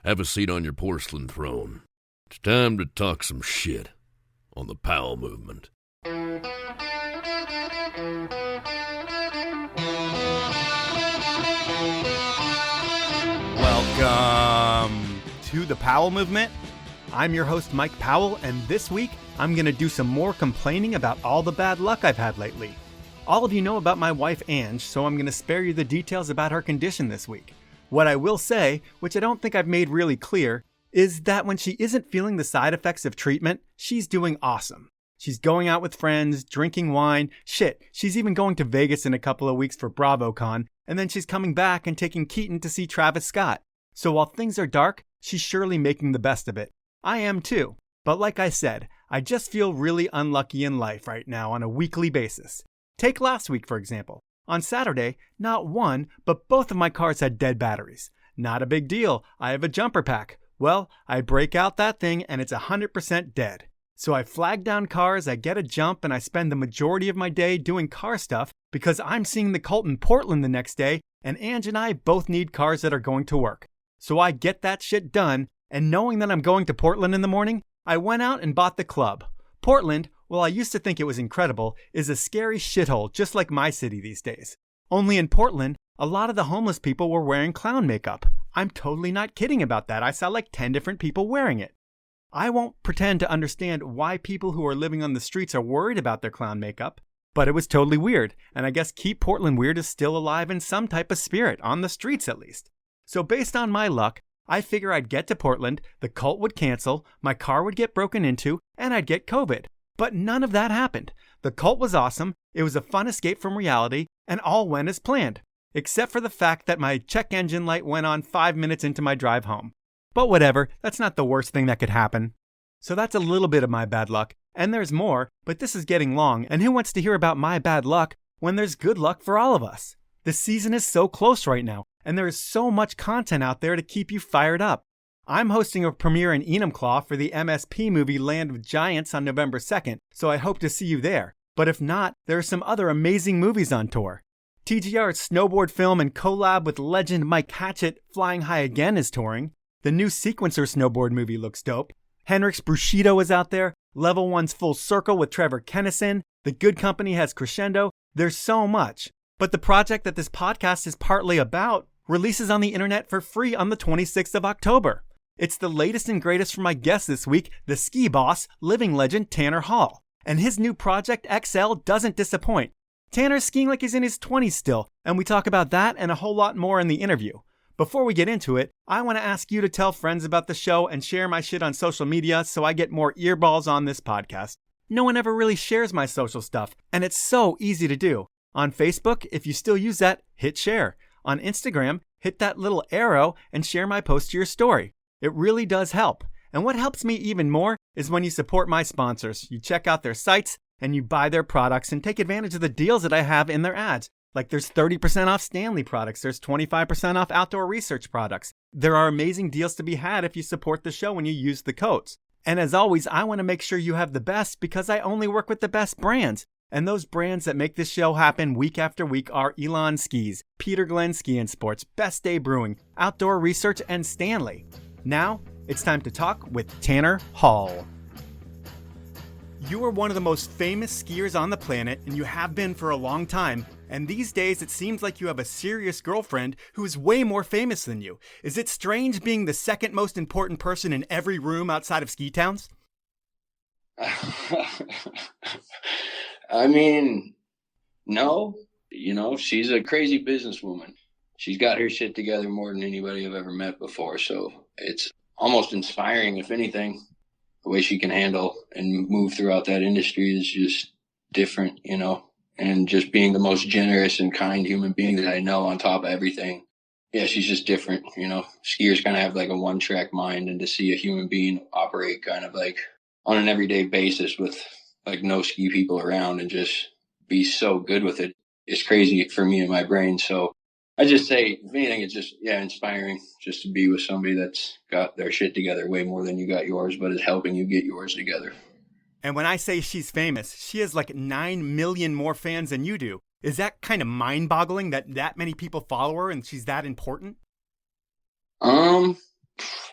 Have a seat on your porcelain throne. It's time to talk some shit on the Powell movement. Welcome to the Powell movement. I'm your host, Mike Powell, and this week I'm going to do some more complaining about all the bad luck I've had lately. All of you know about my wife, Ange, so I'm going to spare you the details about her condition this week. What I will say, which I don't think I've made really clear, is that when she isn't feeling the side effects of treatment, she's doing awesome. She's going out with friends, drinking wine, she's even going to Vegas in a couple of weeks for BravoCon, and then she's coming back and taking Keaton to see Travis Scott. So while things are dark, she's surely making the best of it. I am too. But like I said, I just feel really unlucky in life right now on a weekly basis. Take last week, for example. On Saturday, not one, but both of my cars had dead batteries. Not a big deal. I have a jumper pack. Well, I break out that thing and it's 100% dead. So I flag down cars, I get a jump, and I spend the majority of my day doing car stuff because I'm seeing the cult in Portland the next day, and Ange and I both need cars that are going to work. So I get that shit done, and knowing that I'm going to Portland in the morning, I went out and bought the club. Portland, well, I used to think it was incredible, is a scary shithole just like my city these days. Only in Portland, a lot of the homeless people were wearing clown makeup. I'm totally not kidding about that. I saw like 10 different people wearing it. I won't pretend to understand why people who are living on the streets are worried about their clown makeup, but it was totally weird, and I guess Keep Portland Weird is still alive in some type of spirit, on the streets at least. So based on my luck, I figure I'd get to Portland, the cult would cancel, my car would get broken into, and I'd get COVID. But none of that happened. The cult was awesome, it was a fun escape from reality, and all went as planned. Except for the fact that my check engine light went on 5 minutes into my drive home. But whatever, that's not the worst thing that could happen. So that's a little bit of my bad luck, and there's more, but this is getting long, and who wants to hear about my bad luck when there's good luck for all of us? The season is so close right now, and there is so much content out there to keep you fired up. I'm hosting a premiere in Enumclaw for the MSP movie Land of Giants on November 2nd, so I hope to see you there. But if not, there are some other amazing movies on tour. TGR's snowboard film and collab with legend Mike Hatchett, Flying High Again, is touring. The new Sequencer snowboard movie looks dope. Henrik's Brushido is out there. Level 1's Full Circle with Trevor Kennison. The Good Company has Crescendo. There's so much. But the project that this podcast is partly about releases on the internet for free on the 26th of October. It's the latest and greatest from my guest this week, the ski boss, living legend Tanner Hall. And his new project, XL, doesn't disappoint. Tanner's skiing like he's in his 20s still, and we talk about that and a whole lot more in the interview. Before we get into it, I want to ask you to tell friends about the show and share my shit on social media so I get more earballs on this podcast. No one ever really shares my social stuff, and it's so easy to do. On Facebook, if you still use that, hit share. On Instagram, hit that little arrow and share my post to your story. It really does help. And what helps me even more is when you support my sponsors. You check out their sites and you buy their products and take advantage of the deals that I have in their ads. Like there's 30% off Stanley products, there's 25% off outdoor research products. There are amazing deals to be had if you support the show when you use the codes. And as always, I want to make sure you have the best because I only work with the best brands. And those brands that make this show happen week after week are Elon Skis, Peter Glenn Ski and Sports, Best Day Brewing, Outdoor Research, and Stanley. Now, it's time to talk with Tanner Hall. You are one of the most famous skiers on the planet, and you have been for a long time. And these days, it seems like you have a serious girlfriend who is way more famous than you. Is it strange being the second most important person in every room outside of ski towns? I mean, no. You know, she's a crazy businesswoman. She's got her shit together more than anybody I've ever met before. So it's almost inspiring, if anything. The way she can handle and move throughout that industry is just different, you know, and just being the most generous and kind human being that I know on top of everything. Yeah, she's just different, you know. Skiers kind of have like a one-track mind, and to see a human being operate kind of like on an everyday basis with like no ski people around and just be so good with it is crazy for me and my brain. So I just say, if anything, it's just, inspiring just to be with somebody that's got their shit together way more than you got yours, but is helping you get yours together. And when I say she's famous, she has like 9 million more fans than you do. Is that kind of mind-boggling that many people follow her and she's that important?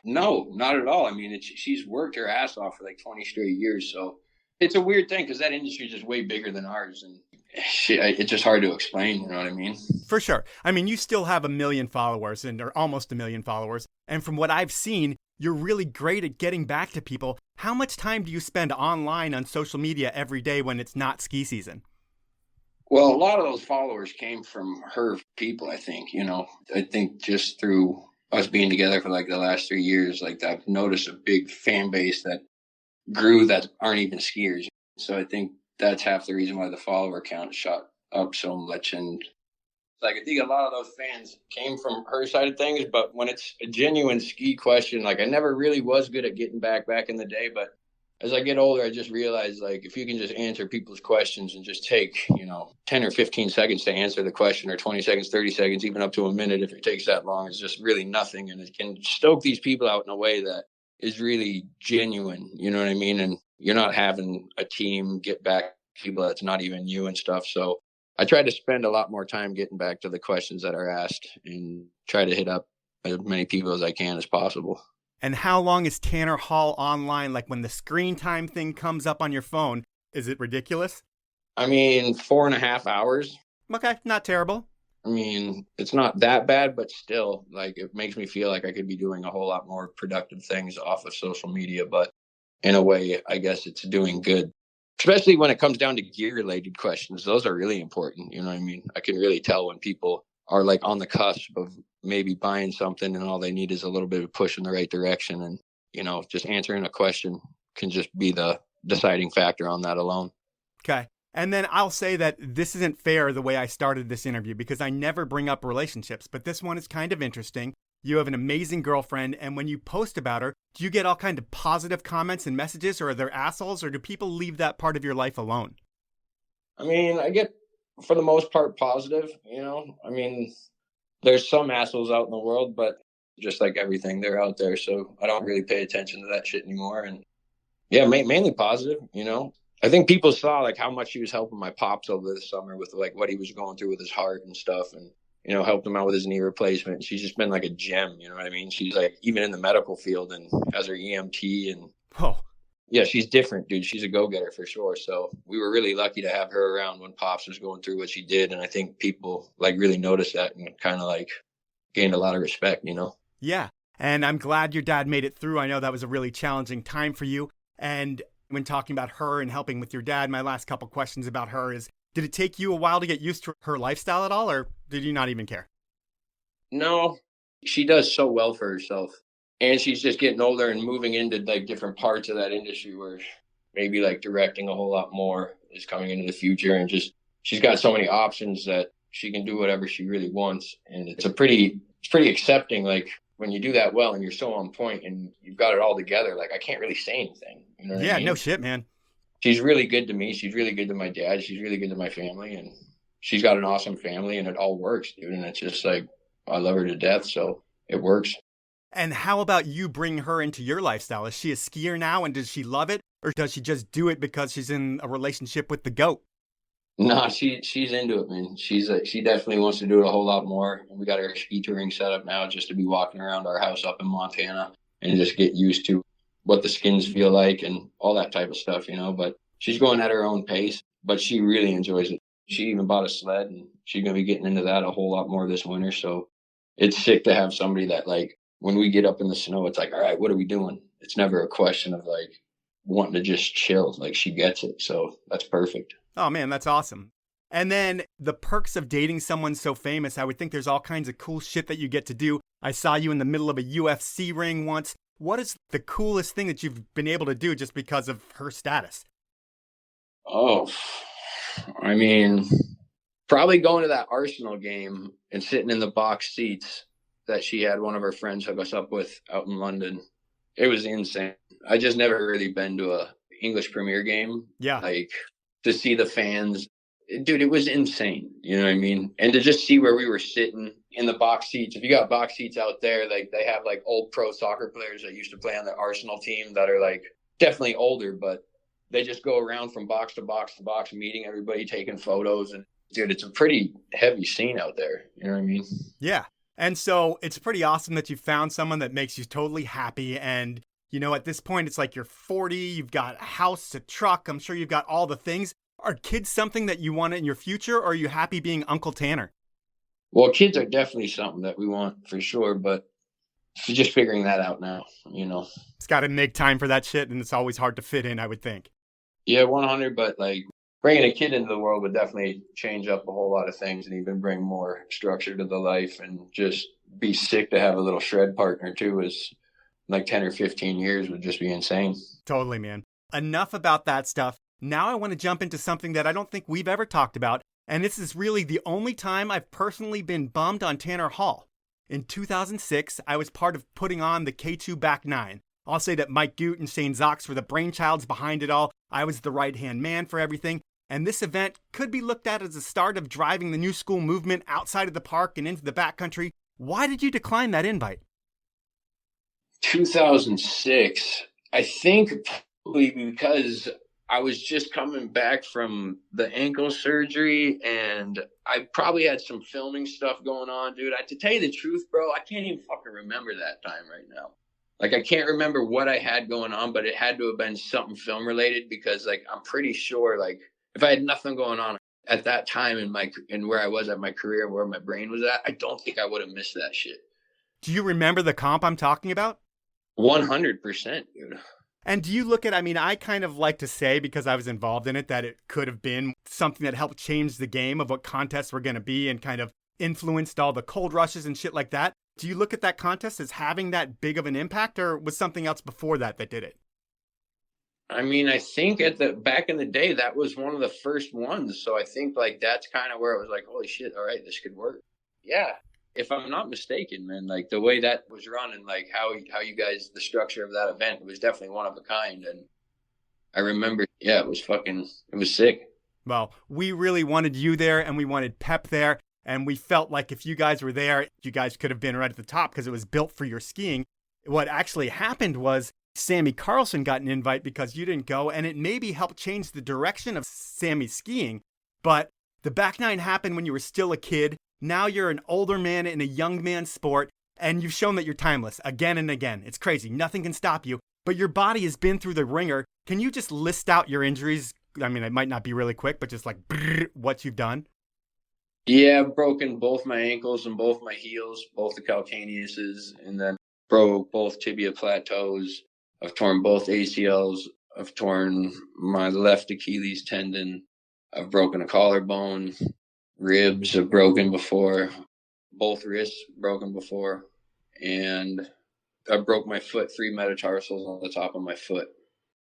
No, not at all. I mean, she's worked her ass off for like 20 straight years. So it's a weird thing because that industry is just way bigger than ours. And it's just hard to explain. You know what I mean? For sure. I mean, you still have 1 million followers or almost 1 million followers. And from what I've seen, you're really great at getting back to people. How much time do you spend online on social media every day when it's not ski season? Well, a lot of those followers came from her people, I think. I think just through us being together for like the last 3 years, like I've noticed a big fan base that grew that aren't even skiers. So I think that's half the reason why the follower count shot up so much. And like, I think a lot of those fans came from her side of things, but when it's a genuine ski question, like I never really was good at getting back in the day. But as I get older, I just realized, like, if you can just answer people's questions and just take, 10 or 15 seconds to answer the question, or 20 seconds, 30 seconds, even up to a minute, if it takes that long, it's just really nothing. And it can stoke these people out in a way that is really genuine. You know what I mean? And you're not having a team get back people that's not even you and stuff. So I try to spend a lot more time getting back to the questions that are asked and try to hit up as many people as I can as possible. And how long is Tanner Hall online? Like when the screen time thing comes up on your phone, is it ridiculous? I mean, 4.5 hours. Okay, not terrible. I mean, it's not that bad, but still, like, it makes me feel like I could be doing a whole lot more productive things off of social media. But in a way, I guess it's doing good, especially when it comes down to gear related questions. Those are really important. You know what I mean? I can really tell when people are like on the cusp of maybe buying something and all they need is a little bit of push in the right direction. And, just answering a question can just be the deciding factor on that alone. Okay. And then I'll say that this isn't fair the way I started this interview because I never bring up relationships, but this one is kind of interesting. You have an amazing girlfriend, and when you post about her, do you get all kinds of positive comments and messages, or are there assholes, or do people leave that part of your life alone? I mean, I get, for the most part, positive, I mean, there's some assholes out in the world, but just like everything, they're out there. So I don't really pay attention to that shit anymore. And yeah, mainly positive, I think people saw like how much she was helping my pops over the summer with like what he was going through with his heart and stuff, and helped him out with his knee replacement. She's just been like a gem, you know what I mean? She's like even in the medical field and has her EMT, and yeah, she's different, dude. She's a go-getter for sure. So we were really lucky to have her around when pops was going through what she did, and I think people like really noticed that and kind of like gained a lot of respect, Yeah, and I'm glad your dad made it through. I know that was a really challenging time for you. And when talking about her and helping with your dad, my last couple questions about her is, did it take you a while to get used to her lifestyle at all, or did you not even care? No, she does so well for herself. And she's just getting older and moving into like different parts of that industry where maybe like directing a whole lot more is coming into the future. And just, she's got so many options that she can do whatever she really wants. And it's pretty accepting. Like when you do that well and you're so on point and you've got it all together, like I can't really say anything. You know what I mean? No shit, man. She's really good to me. She's really good to my dad. She's really good to my family, and she's got an awesome family, and it all works, dude. And it's just like, I love her to death. So it works. And how about you bring her into your lifestyle? Is she a skier now, and does she love it, or does she just do it because she's in a relationship with the goat? No, she's into it, man. She definitely wants to do it a whole lot more. And we got her ski touring set up now just to be walking around our house up in Montana and just get used to what the skins feel like and all that type of stuff, but she's going at her own pace, but she really enjoys it. She even bought a sled, and she's going to be getting into that a whole lot more this winter. So it's sick to have somebody that, like, when we get up in the snow, it's like, all right, what are we doing? It's never a question of like wanting to just chill. Like, she gets it. So that's perfect. Oh man, that's awesome. And then the perks of dating someone so famous, I would think there's all kinds of cool shit that you get to do. I saw you in the middle of a UFC ring once. What is the coolest thing that you've been able to do just because of her status? Oh, I mean, probably going to that Arsenal game and sitting in the box seats that she had one of her friends hook us up with out in London. It was insane. I just never really been to a English Premier game. Yeah. Like, to see the fans, dude, it was insane. You know what I mean? And to just see where we were sitting in the box seats. If you got box seats out there, like they have like old pro soccer players that used to play on the Arsenal team that are like definitely older, but they just go around from box to box to box, meeting everybody, taking photos. And dude, it's a pretty heavy scene out there. You know what I mean? Yeah. And so it's pretty awesome that you found someone that makes you totally happy. And, at this point, it's like you're 40, you've got a house, a truck. I'm sure you've got all the things. Are kids something that you want in your future, or are you happy being Uncle Tanner? Well, kids are definitely something that we want for sure, but just figuring that out now, It's got to make time for that shit, and it's always hard to fit in, I would think. Yeah, 100, but like bringing a kid into the world would definitely change up a whole lot of things and even bring more structure to the life, and just be sick to have a little shred partner too. Is like 10 or 15 years would just be insane. Totally, man. Enough about that stuff. Now I want to jump into something that I don't think we've ever talked about, and this is really the only time I've personally been bummed on Tanner Hall. In 2006, I was part of putting on the K2 Back 9. I'll say that Mike Goot and Shane Zox were the brainchilds behind it all. I was the right-hand man for everything. And this event could be looked at as the start of driving the new school movement outside of the park and into the backcountry. Why did you decline that invite? 2006, I think probably because I was just coming back from the ankle surgery, and I probably had some filming stuff going on, dude. To tell you the truth, bro, I can't even fucking remember that time right now. Like, I can't remember what I had going on, but it had to have been something film related, because like, I'm pretty sure like if I had nothing going on at that time in where I was at my career, where my brain was at, I don't think I would have missed that shit. Do you remember the comp I'm talking about? 100%, dude. And do you look at, I kind of like to say, because I was involved in it, that it could have been something that helped change the game of what contests were going to be and kind of influenced all the cold rushes and shit like that. Do you look at that contest as having that big of an impact, or was something else before that did it? I think back in the day, that was one of the first ones. So I think like that's kind of where it was like, holy shit, all right, this could work. Yeah. If I'm not mistaken, man, like the way that was run and like how you guys, the structure of that event, it was definitely one of a kind. And I remember, yeah, it was sick. Well, we really wanted you there, and we wanted Pep there. And we felt like if you guys were there, you guys could have been right at the top because it was built for your skiing. What actually happened was Sammy Carlson got an invite because you didn't go, and it maybe helped change the direction of Sammy's skiing. But the back nine happened when you were still a kid. Now you're an older man in a young man's sport, and you've shown that you're timeless again and again. It's crazy. Nothing can stop you. But your body has been through the ringer. Can you just list out your injuries? It might not be really quick, but just like what you've done. Yeah, I've broken both my ankles and both my heels, both the calcaneuses, and then broke both tibia plateaus. I've torn both ACLs. I've torn my left Achilles tendon. I've broken a collarbone. Ribs have broken before. Both wrists broken before. And I broke my foot, 3 metatarsals on the top of my foot.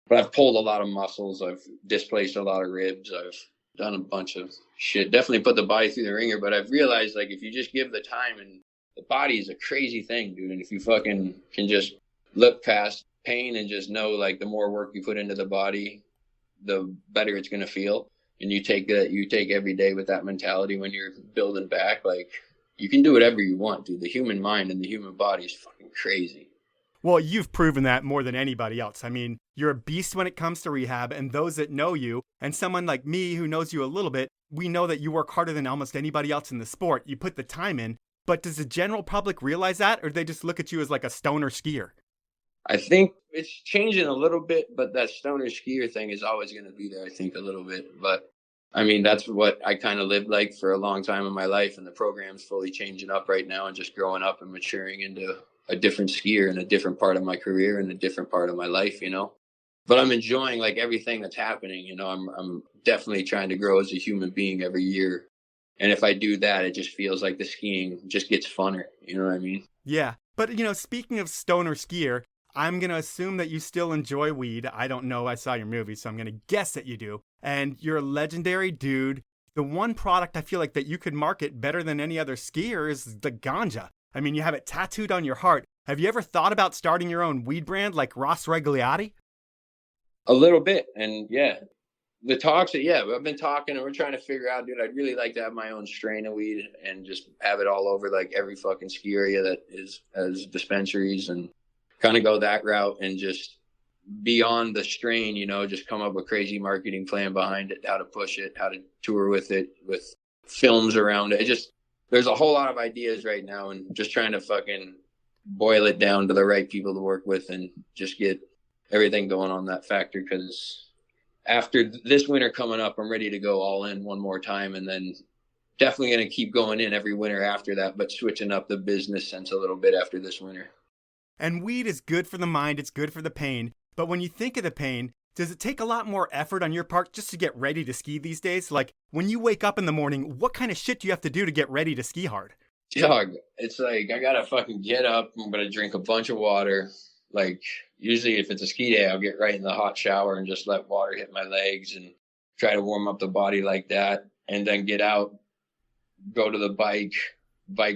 But I've pulled a lot of muscles. I've displaced a lot of ribs. I've done a bunch of shit. Definitely put the body through the ringer. But I've realized, like, if you just give the time, and the body is a crazy thing, dude. And if you fucking can just look past pain and just know, like, the more work you put into the body, the better it's going to feel. And you take every day with that mentality when you're building back, like, you can do whatever you want, dude. The human mind and the human body is fucking crazy. Well, you've proven that more than anybody else. You're a beast when it comes to rehab, and those that know you, and someone like me who knows you a little bit, we know that you work harder than almost anybody else in the sport. You put the time in, but does the general public realize that, or do they just look at you as like a stoner skier? I think it's changing a little bit, but that stoner skier thing is always going to be there, I think, a little bit. But that's what I kind of lived like for a long time in my life, and the program's fully changing up right now and just growing up and maturing into a different skier in a different part of my career and a different part of my life, But I'm enjoying like everything that's happening, I'm definitely trying to grow as a human being every year. And if I do that, it just feels like the skiing just gets funner. You know what I mean? Yeah. But, speaking of stoner skier, I'm going to assume that you still enjoy weed. I don't know. I saw your movie, so I'm going to guess that you do. And you're a legendary dude. The one product I feel like that you could market better than any other skier is the ganja. You have it tattooed on your heart. Have you ever thought about starting your own weed brand like Ross Regliati? A little bit. And yeah, the talks, I've been talking and we're trying to figure out, dude, I'd really like to have my own strain of weed and just have it all over like every fucking ski area that has dispensaries, and kind of go that route and just beyond the strain, just come up with a crazy marketing plan behind it, how to push it, how to tour with it, with films around it. there's a whole lot of ideas right now, and just trying to fucking boil it down to the right people to work with and just get everything going on that factor. Because after this winter coming up, I'm ready to go all in one more time, and then definitely going to keep going in every winter after that, but switching up the business sense a little bit after this winter. And weed is good for the mind, it's good for the pain. But when you think of the pain, does it take a lot more effort on your part just to get ready to ski these days? Like, when you wake up in the morning, what kind of shit do you have to do to get ready to ski hard? Dog, it's like I gotta fucking get up. I'm gonna drink a bunch of water. Like, usually if it's a ski day, I'll get right in the hot shower and just let water hit my legs and try to warm up the body like that. And then get out, go to the bike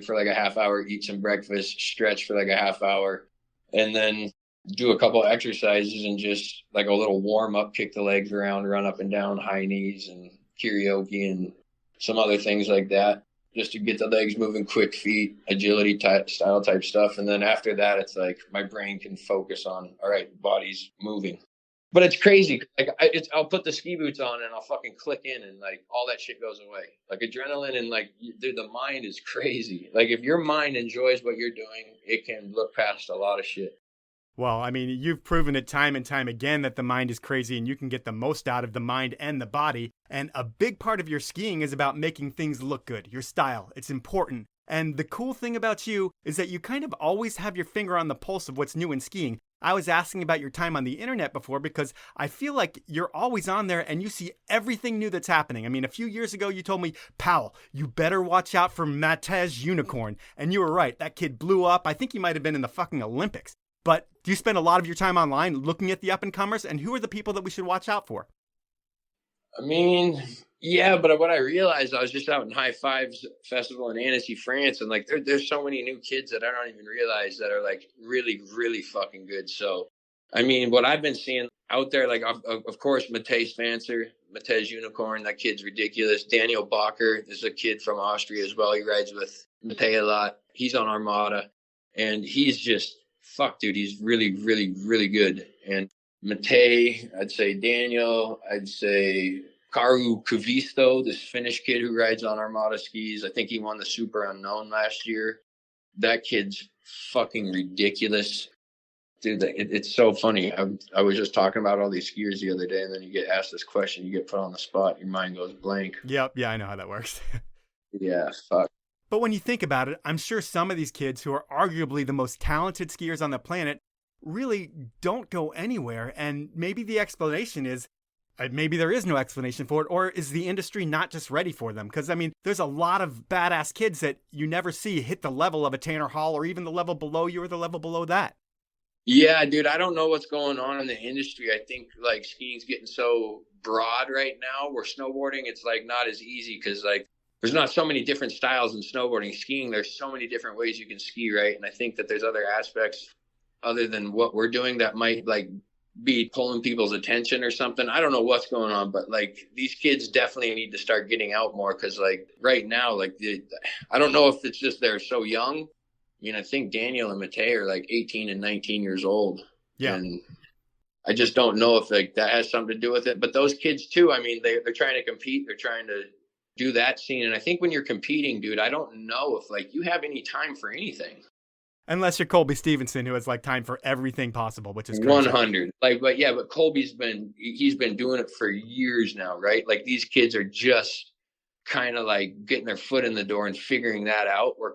for like a half hour, eat some breakfast, stretch for like a half hour, and then do a couple of exercises and just like a little warm up, kick the legs around, run up and down, high knees and karaoke and some other things like that, just to get the legs moving, quick feet, agility style type stuff. And then after that, it's like my brain can focus on, all right, body's moving. But it's crazy. Like I'll put the ski boots on and I'll fucking click in and like all that shit goes away. Like adrenaline and like, dude, the mind is crazy. Like if your mind enjoys what you're doing, it can look past a lot of shit. Well, I mean, you've proven it time and time again that the mind is crazy and you can get the most out of the mind and the body. And a big part of your skiing is about making things look good, your style. It's important. And the cool thing about you is that you kind of always have your finger on the pulse of what's new in skiing. I was asking about your time on the internet before because I feel like you're always on there and you see everything new that's happening. I mean, a few years ago, you told me, Powell, you better watch out for Matej Unicorn. And you were right. That kid blew up. I think he might have been in the fucking Olympics. But do you spend a lot of your time online looking at the up-and-comers? And who are the people that we should watch out for? I mean, yeah, but what I realized, I was just out in High Fives Festival in Annecy, France, and like there's so many new kids that I don't even realize that are like really, really fucking good. So, I mean, what I've been seeing out there, like of course, Matej Unicorn, that kid's ridiculous. Daniel Bacher is a kid from Austria as well. He rides with Matej a lot. He's on Armada, and he's just dude. He's really, really, really good. And Matej, I'd say Daniel, I'd say Karu Kuvisto, this Finnish kid who rides on Armada skis. I think he won the Super Unknown last year. That kid's fucking ridiculous. Dude, it's so funny. I was just talking about all these skiers the other day, and then you get asked this question, you get put on the spot, your mind goes blank. Yep, yeah, I know how that works. Yeah, fuck. But when you think about it, I'm sure some of these kids who are arguably the most talented skiers on the planet really don't go anywhere. And maybe the explanation is, maybe there is no explanation for it, or is the industry not just ready for them? Because, I mean, there's a lot of badass kids that you never see hit the level of a Tanner Hall or even the level below you or the level below that. Yeah, dude, I don't know what's going on in the industry. I think like skiing's getting so broad right now, where snowboarding, it's like not as easy because like there's not so many different styles in snowboarding. Skiing, there's so many different ways you can ski, right? And I think that there's other aspects other than what we're doing that might like be pulling people's attention or something. I don't know what's going on, but like these kids definitely need to start getting out more, because like right now, like I don't know if it's just they're so young. I mean, I think Daniel and Matej are like 18 and 19 years old. Yeah. And I just don't know if like that has something to do with it. But those kids too, I mean, they're trying to compete. They're trying to do that scene. And I think when you're competing, dude, I don't know if like you have any time for anything. Unless you're Colby Stevenson, who has like time for everything possible, which is crazy. 100. Like, but yeah, but Colby's he's been doing it for years now, right? Like these kids are just kind of like getting their foot in the door and figuring that out. Where,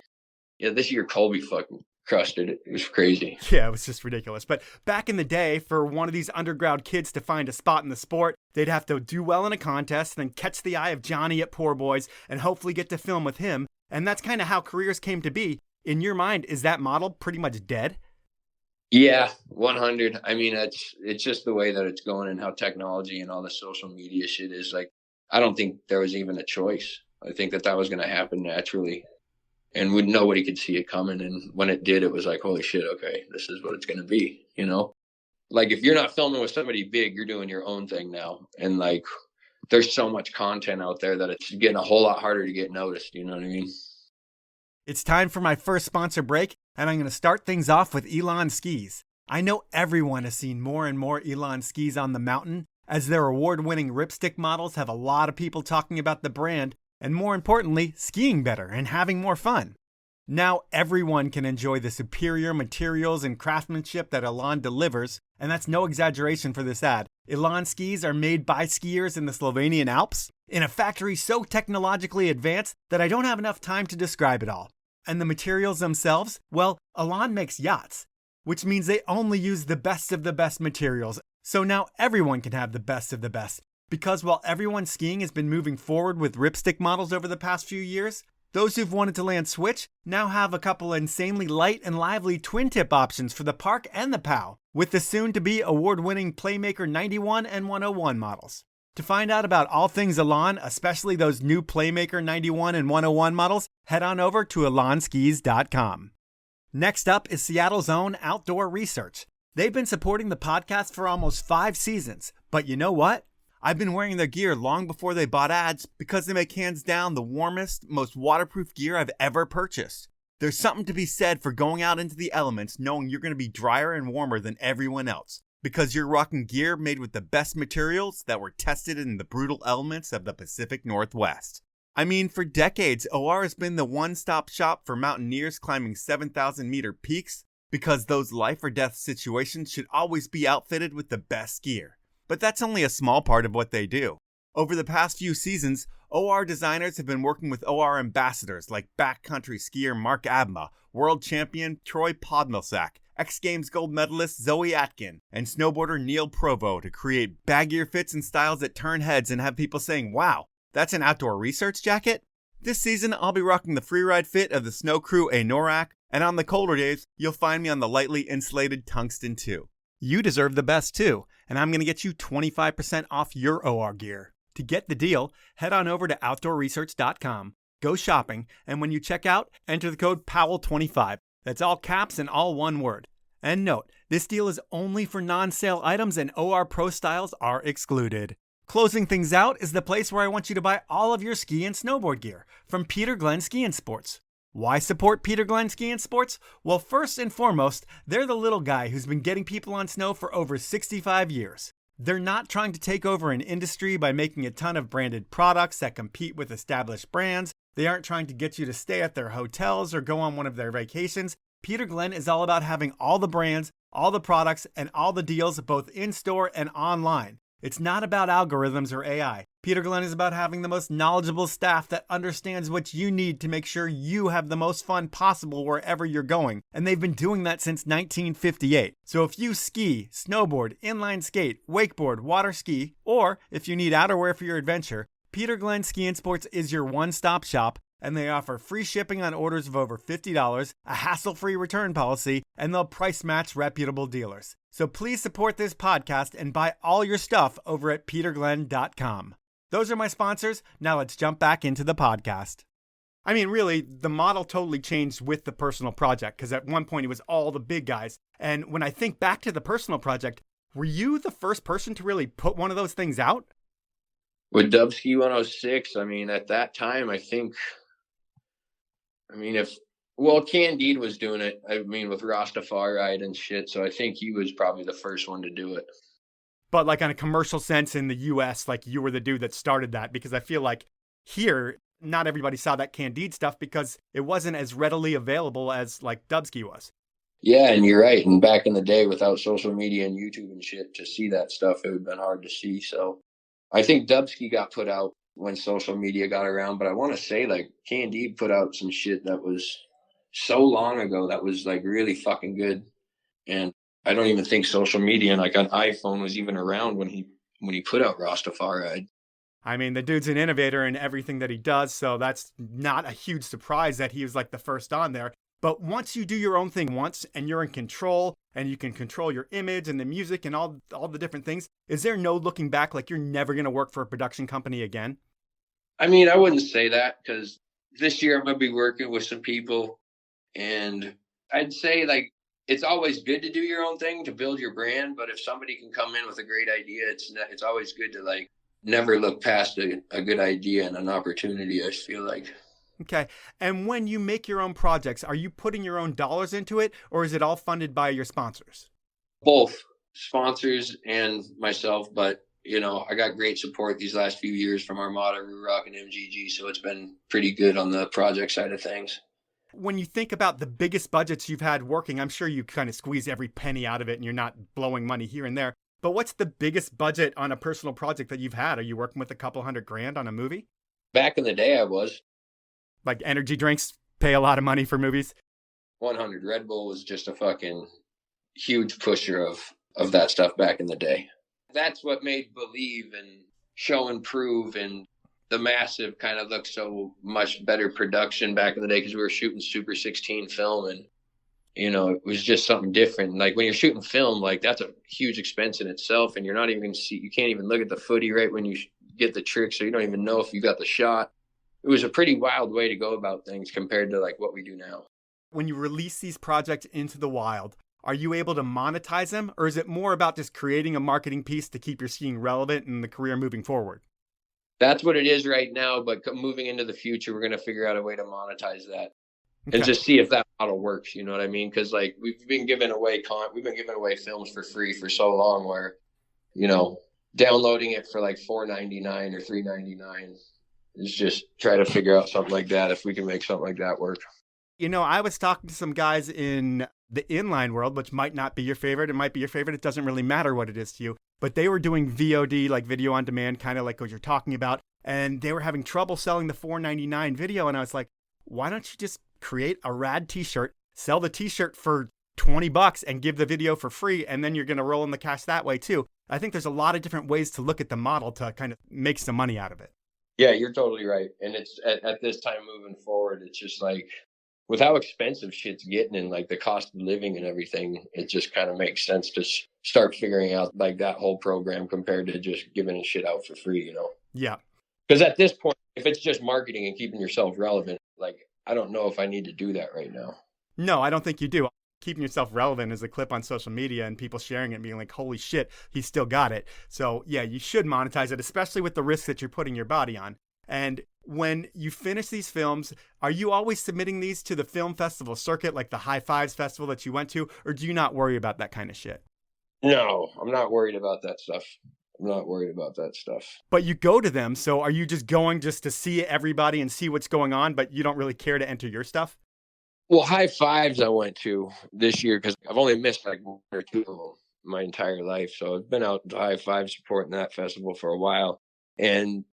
yeah, this year Colby fucking crushed it. It was crazy. Yeah, it was just ridiculous. But back in the day, for one of these underground kids to find a spot in the sport, they'd have to do well in a contest, then catch the eye of Johnny at Poor Boys, and hopefully get to film with him. And that's kind of how careers came to be. In your mind, is that model pretty much dead? Yeah, 100. I mean, it's just the way that it's going and how technology and all the social media shit is. Like, I don't think there was even a choice. I think that was going to happen naturally. And nobody could see it coming. And when it did, it was like, holy shit, okay, this is what it's going to be, you know? Like, if you're not filming with somebody big, you're doing your own thing now. And, like, there's so much content out there that it's getting a whole lot harder to get noticed, you know what I mean? It's time for my first sponsor break, and I'm going to start things off with Elon Skis. I know everyone has seen more and more Elon skis on the mountain, as their award-winning ripstick models have a lot of people talking about the brand. and more importantly, skiing better and having more fun. Now everyone can enjoy the superior materials and craftsmanship that Elan delivers, and that's no exaggeration for this ad. Elan skis are made by skiers in the Slovenian Alps, in a factory so technologically advanced that I don't have enough time to describe it all. And the materials themselves? Well, Elan makes yachts, which means they only use the best of the best materials, so now everyone can have the best of the best. Because while everyone skiing has been moving forward with ripstick models over the past few years, those who've wanted to land switch now have a couple insanely light and lively twin-tip options for the Park and the POW, with the soon-to-be award-winning Playmaker 91 and 101 models. To find out about all things Elan, especially those new Playmaker 91 and 101 models, head on over to elanskis.com. Next up is Seattle's own Outdoor Research. They've been supporting the podcast for almost 5 seasons, but you know what? I've been wearing their gear long before they bought ads because they make hands down the warmest, most waterproof gear I've ever purchased. There's something to be said for going out into the elements knowing you're going to be drier and warmer than everyone else because you're rocking gear made with the best materials that were tested in the brutal elements of the Pacific Northwest. I mean, for decades, OR has been the one-stop shop for mountaineers climbing 7,000-meter peaks because those life or death situations should always be outfitted with the best gear. But that's only a small part of what they do. Over the past few seasons, OR designers have been working with OR ambassadors like backcountry skier Mark Abma, world champion Troy Podmilsack, X Games gold medalist Zoe Atkin, and snowboarder Neil Provo to create baggier fits and styles that turn heads and have people saying, wow, that's an Outdoor Research jacket? This season, I'll be rocking the Freeride fit of the Snow Crew Anorak, and on the colder days, you'll find me on the lightly insulated Tungsten 2. You deserve the best too, and I'm going to get you 25% off your OR gear. To get the deal, head on over to outdoorresearch.com, go shopping, and when you check out, enter the code POWEL25. That's all caps and all one word. And note, this deal is only for non-sale items and OR Pro styles are excluded. Closing things out is the place where I want you to buy all of your ski and snowboard gear from Peter Glenn Ski and Sports. Why support Peter Glenn Ski and Sports? Well, first and foremost, they're the little guy who's been getting people on snow for over 65 years. They're not trying to take over an industry by making a ton of branded products that compete with established brands. They aren't trying to get you to stay at their hotels or go on one of their vacations. Peter Glenn is all about having all the brands, all the products, and all the deals both in-store and online. It's not about algorithms or AI. Peter Glenn is about having the most knowledgeable staff that understands what you need to make sure you have the most fun possible wherever you're going. And they've been doing that since 1958. So if you ski, snowboard, inline skate, wakeboard, water ski, or if you need outerwear for your adventure, Peter Glenn Ski and Sports is your one-stop shop, and they offer free shipping on orders of over $50, a hassle-free return policy, and they'll price match reputable dealers. So please support this podcast and buy all your stuff over at peterglenn.com. Those are my sponsors. Now let's jump back into the podcast. I mean, really, the model totally changed with the personal project, because at one point it was all the big guys. And when I think back to the personal project, were you the first person to really put one of those things out? With Dubski 106, I mean, at that time, Candide was doing it, I mean, with Rastafari and shit, so I think he was probably the first one to do it. But like on a commercial sense in the US, like you were the dude that started that, because I feel like here, not everybody saw that Candide stuff because it wasn't as readily available as like Dubski was. Yeah, and you're right. And back in the day, without social media and YouTube and shit, to see that stuff, it would have been hard to see. So I think Dubski got put out when social media got around, but I want to say like Candide put out some shit that was so long ago that was like really fucking good. And I don't even think social media and like an iPhone was even around when he put out Rastafari. I mean, the dude's an innovator in everything that he does, so that's not a huge surprise that he was like the first on there. But once you do your own thing once and you're in control and you can control your image and the music and all the different things, is there no looking back, like you're never going to work for a production company again? I mean, I wouldn't say that, because this year I'm going to be working with some people, and I'd say like it's always good to do your own thing to build your brand. But if somebody can come in with a great idea, it's always good to like never look past a good idea and an opportunity, I feel like. Okay. And when you make your own projects, are you putting your own dollars into it, or is it all funded by your sponsors? Both sponsors and myself, but I got great support these last few years from Armada, Rock, and MGG, so it's been pretty good on the project side of things. When you think about the biggest budgets you've had working, I'm sure you kind of squeeze every penny out of it and you're not blowing money here and there. But what's the biggest budget on a personal project that you've had? Are you working with a couple $100,000 on a movie? Back in the day, I was. Like energy drinks pay a lot of money for movies? 100. Red Bull was just a fucking huge pusher of that stuff back in the day. That's what made Believe and Show and Prove and The Massive kind of look so much better production back in the day, because we were shooting Super 16 film, and it was just something different. Like when you're shooting film, like that's a huge expense in itself, and you're not even going to see, you can't even look at the footy right when you get the trick, so you don't even know if you got the shot. It was a pretty wild way to go about things compared to like what we do now. When you release these projects into the wild, are you able to monetize them, or is it more about just creating a marketing piece to keep your skiing relevant and the career moving forward? That's what it is right now, but moving into the future, we're going to figure out a way to monetize that. Okay. And just see if that model works. You know what I mean? Because like we've been giving away films for free for so long, where downloading it for like $4.99 or $3.99 is just try to figure out something like that, if we can make something like that work. I was talking to some guys in the inline world, which might not be your favorite. It might be your favorite. It doesn't really matter what it is to you. But they were doing VOD, like video on demand, kind of like what you're talking about. And they were having trouble selling the $4.99 video. And I was like, why don't you just create a rad t-shirt, sell the t-shirt for $20 and give the video for free, and then you're going to roll in the cash that way too. I think there's a lot of different ways to look at the model to kind of make some money out of it. Yeah, you're totally right. And it's at this time moving forward, it's just like, with how expensive shit's getting and like the cost of living and everything, it just kind of makes sense to start figuring out like that whole program compared to just giving shit out for free, Yeah. Because at this point, if it's just marketing and keeping yourself relevant, like, I don't know if I need to do that right now. No, I don't think you do. Keeping yourself relevant is a clip on social media and people sharing it and being like, holy shit, he still got it. So yeah, you should monetize it, especially with the risk that you're putting your body on. And when you finish these films, are you always submitting these to the film festival circuit, like the High Fives festival that you went to, or do you not worry about that kind of shit? No, I'm not worried about that stuff. But you go to them, so are you just going just to see everybody and see what's going on, but you don't really care to enter your stuff? Well, High Fives I went to this year because I've only missed like one or two of them my entire life. So I've been out to High Fives supporting that festival for a while. And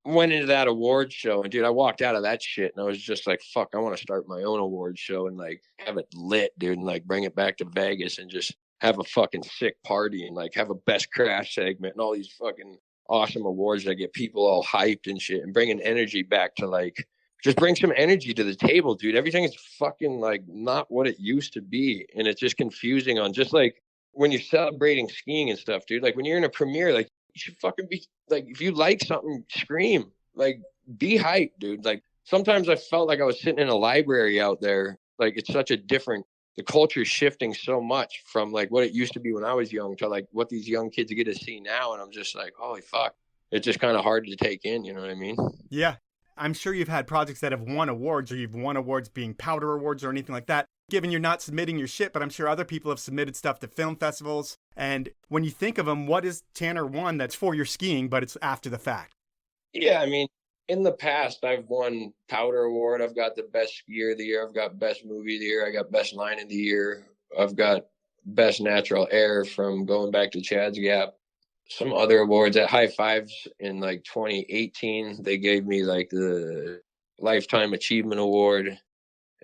went into that awards show, and dude, I walked out of that shit and I was just like, fuck, I want to start my own awards show and like have it lit, dude, and like bring it back to Vegas and just have a fucking sick party and like have a best crash segment and all these fucking awesome awards that get people all hyped and shit, and bringing energy back to like, just bring some energy to the table, dude. Everything is fucking like not what it used to be. And it's just confusing on just like when you're celebrating skiing and stuff, dude, like when you're in a premiere, like you should fucking be like, if you like something, scream, like be hyped, dude. Like sometimes I felt like I was sitting in a library out there. Like it's such a different, the culture is shifting so much from like what it used to be when I was young to like what these young kids get to see now. And I'm just like, holy fuck. It's just kind of hard to take in, you know what I mean? Yeah. I'm sure you've had projects that have won awards, or you've won awards being powder awards or anything like that, given you're not submitting your shit, but I'm sure other people have submitted stuff to film festivals. And when you think of them, what is Tanner won that's for your skiing, but it's after the fact? Yeah, I mean, in the past, I've won powder award. I've got the best skier of the year. I've got best movie of the year. I got best line of the year. I've got best natural air from going back to Chad's Gap. Some other awards at High Fives in like 2018, they gave me like the Lifetime Achievement Award.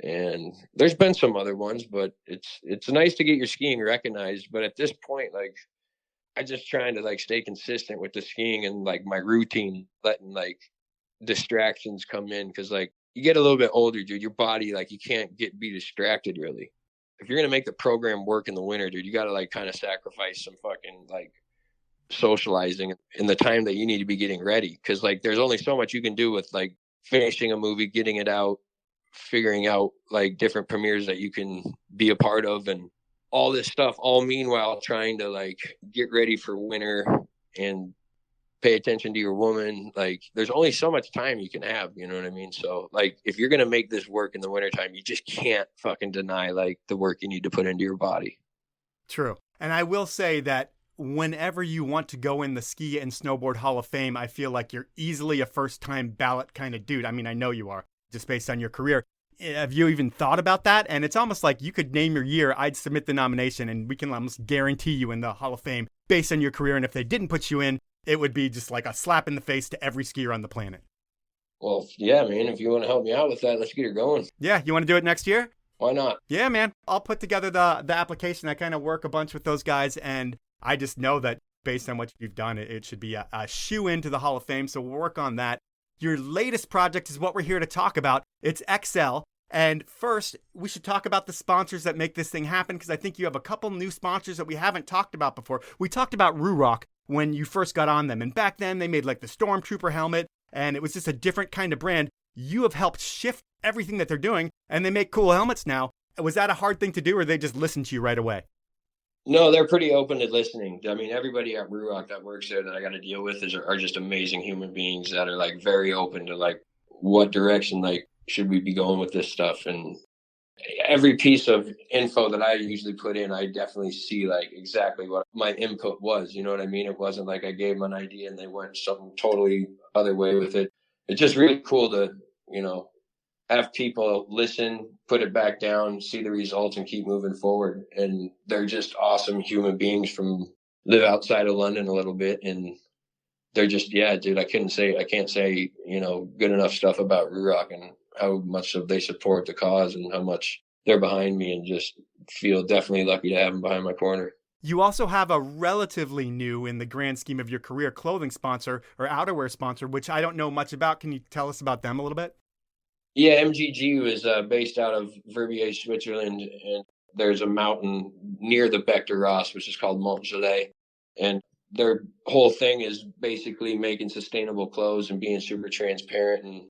And there's been some other ones, but it's nice to get your skiing recognized. But at this point, like, I just trying to like stay consistent with the skiing and like my routine, letting like distractions come in. Because like you get a little bit older, dude, your body, like you can't be distracted really. If you're going to make the program work in the winter, dude, you got to like kind of sacrifice some fucking like socializing in the time that you need to be getting ready. Because like there's only so much you can do with like finishing a movie, getting it out, figuring out like different premieres that you can be a part of, and all this stuff, all meanwhile trying to like get ready for winter and pay attention to your woman. Like there's only so much time you can have, you know what I mean? So like if you're going to make this work in the wintertime, you just can't fucking deny like the work you need to put into your body. True. And I will say that whenever you want to go in the Ski and Snowboard Hall of Fame, I feel like you're easily a first-time ballot kind of dude. I mean, I know you are, just based on your career. Have you even thought about that? And it's almost like you could name your year, I'd submit the nomination, and we can almost guarantee you in the Hall of Fame based on your career. And if they didn't put you in, it would be just like a slap in the face to every skier on the planet. Well, yeah, man, if you want to help me out with that, let's get her going. Yeah, you want to do it next year? Why not? Yeah, man. I'll put together the application. I kind of work a bunch with those guys, and I just know that based on what you've done, it should be a shoe-in to the Hall of Fame, so we'll work on that. Your latest project is what we're here to talk about. It's XL. And first, we should talk about the sponsors that make this thing happen, because I think you have a couple new sponsors that we haven't talked about before. We talked about Ruroc when you first got on them, and back then they made like the Stormtrooper helmet, and it was just a different kind of brand. You have helped shift everything that they're doing, and they make cool helmets now. Was that a hard thing to do, or they just listened to you right away? No, they're pretty open to listening. I mean, everybody at Ruroc that works there that I got to deal with are just amazing human beings that are like very open to like what direction like should we be going with this stuff. And every piece of info that I usually put in, I definitely see like exactly what my input was. You know what I mean? It wasn't like I gave them an idea and they went some totally other way with it. It's just really cool to, you know, have people listen, put it back down, see the results, and keep moving forward. And they're just awesome human beings from live outside of London a little bit. And they're just, yeah, dude, I can't say, you know, good enough stuff about Ruroc and how much of they support the cause and how much they're behind me, and just feel definitely lucky to have them behind my corner. You also have a relatively new, in the grand scheme of your career, clothing sponsor or outerwear sponsor, which I don't know much about. Can you tell us about them a little bit? Yeah, MGG was based out of Verbier, Switzerland, and there's a mountain near the Bec de Ross, which is called Mont Gelée. And their whole thing is basically making sustainable clothes and being super transparent and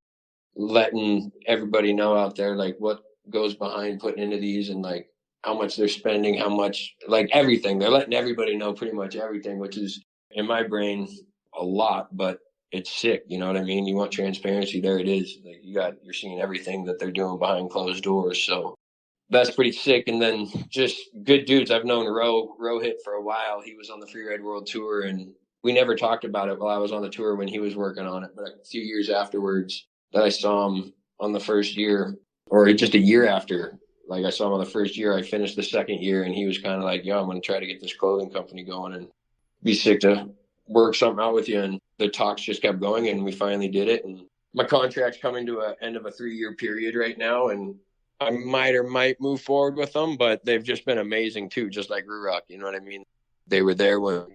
letting everybody know out there like what goes behind putting into these, and like how much they're spending, how much, like everything. They're letting everybody know pretty much everything, which is in my brain a lot, but it's sick. You know what I mean? You want transparency, there it is. Like you're seeing everything that they're doing behind closed doors. So that's pretty sick. And then just good dudes. I've known Rohit for a while. He was on the Freeride World Tour, and we never talked about it while I was on the tour when he was working on it. But a few years afterwards that I saw him on the first year, or just a year after, like I saw him on the first year, I finished the second year, and he was kind of like, yo, I'm going to try to get this clothing company going and be sick to work something out with you. And the talks just kept going, and we finally did it. And my contract's coming to an end of a 3-year period right now, and I might move forward with them, but they've just been amazing too, just like Ruroc. You know what I mean? They were there when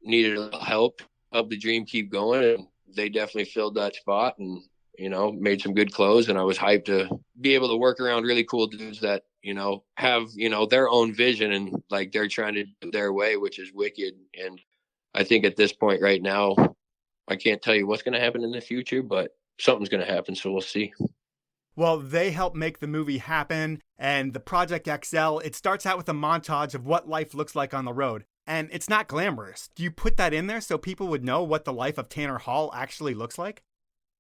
needed a little help the dream keep going, and they definitely filled that spot and, you know, made some good clothes. And I was hyped to be able to work around really cool dudes that, you know, have, you know, their own vision, and like they're trying to do their way, which is wicked. And I think at this point right now, I can't tell you what's going to happen in the future, but something's going to happen. So we'll see. Well, they helped make the movie happen, and the Project XL, it starts out with a montage of what life looks like on the road. And it's not glamorous. Do you put that in there so people would know what the life of Tanner Hall actually looks like?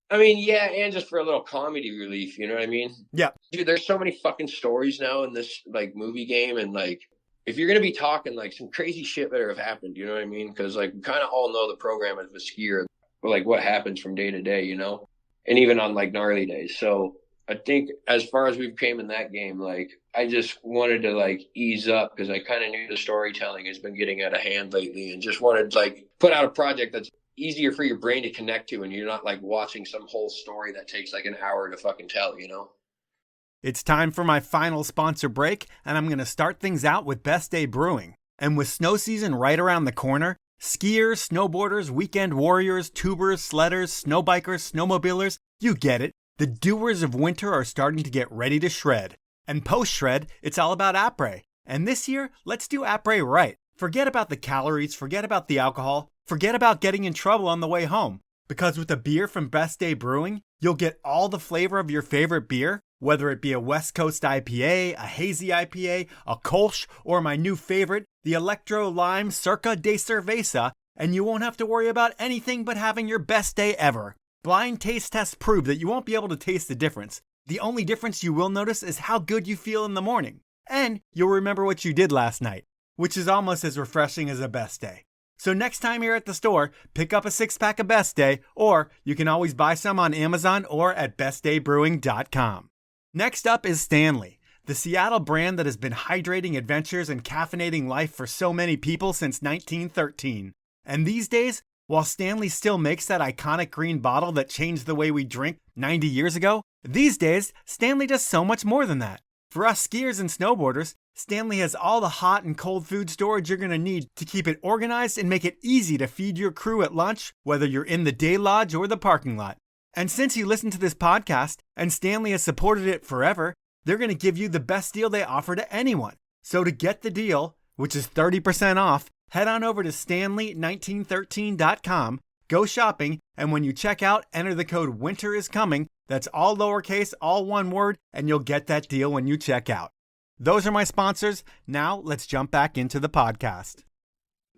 I mean, yeah, and just for a little comedy relief, you know what I mean? Yeah. Dude, there's so many fucking stories now in this, like, movie game, and, like, if you're going to be talking, like, some crazy shit better have happened, you know what I mean? Because, like, we kind of all know the program of a skier, like, what happens from day to day, you know? And even on, like, gnarly days. So I think as far as we've came in that game, like, I just wanted to, like, ease up, because I kind of knew the storytelling has been getting out of hand lately, and just wanted, like, put out a project that's easier for your brain to connect to, and you're not, like, watching some whole story that takes, like, an hour to fucking tell, you know? It's time for my final sponsor break, and I'm going to start things out with Best Day Brewing. And with snow season right around the corner, skiers, snowboarders, weekend warriors, tubers, sledders, snowbikers, snowmobilers, you get it. The doers of winter are starting to get ready to shred. And post-shred, it's all about après. And this year, let's do après right. Forget about the calories, forget about the alcohol, forget about getting in trouble on the way home. Because with a beer from Best Day Brewing, you'll get all the flavor of your favorite beer, whether it be a West Coast IPA, a hazy IPA, a Kolsch, or my new favorite, the Electro Lime Circa de Cerveza, and you won't have to worry about anything but having your best day ever. Blind taste tests prove that you won't be able to taste the difference. The only difference you will notice is how good you feel in the morning. And you'll remember what you did last night. which is almost as refreshing as a Best Day. So next time you're at the store, pick up a 6-pack of Best Day, or you can always buy some on Amazon or at bestdaybrewing.com. Next up is Stanley, the Seattle brand that has been hydrating adventures and caffeinating life for so many people since 1913. And these days, while Stanley still makes that iconic green bottle that changed the way we drink 90 years ago, these days, Stanley does so much more than that. For us skiers and snowboarders, Stanley has all the hot and cold food storage you're going to need to keep it organized and make it easy to feed your crew at lunch, whether you're in the day lodge or the parking lot. And since you listen to this podcast, and Stanley has supported it forever, they're going to give you the best deal they offer to anyone. So to get the deal, which is 30% off, head on over to stanley1913.com, go shopping, and when you check out, enter the code winteriscoming. That's all lowercase, all one word, and you'll get that deal when you check out. Those are my sponsors. Now let's jump back into the podcast.